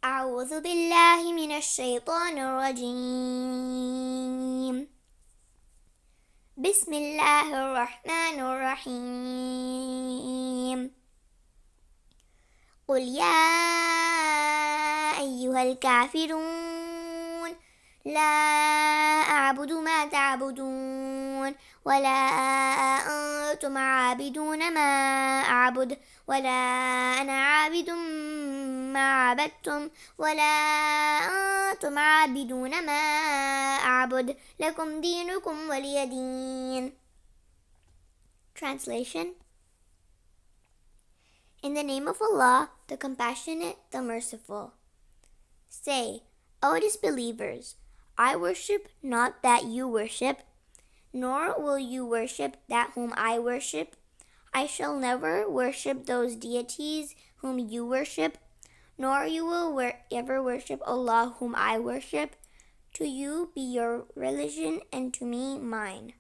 أعوذ بالله من الشيطان الرجيم. بسم الله الرحمن الرحيم. قل يا أيها الكافرون لا أعبد ما تعبدون ولا أنتم عابدون ما أعبد ولا أنا عابد ما عبدتم ولا أنتم عابدون ما أعبد لكم دينكم ولي دين. Translation. In the name of Allah, the Compassionate, the Merciful. Say, O disbelievers, I worship not that you worship, nor will you worship that whom I worship. I shall never worship those deities whom you worship, nor you will ever worship Allah whom I worship. To you be your religion, and to me mine.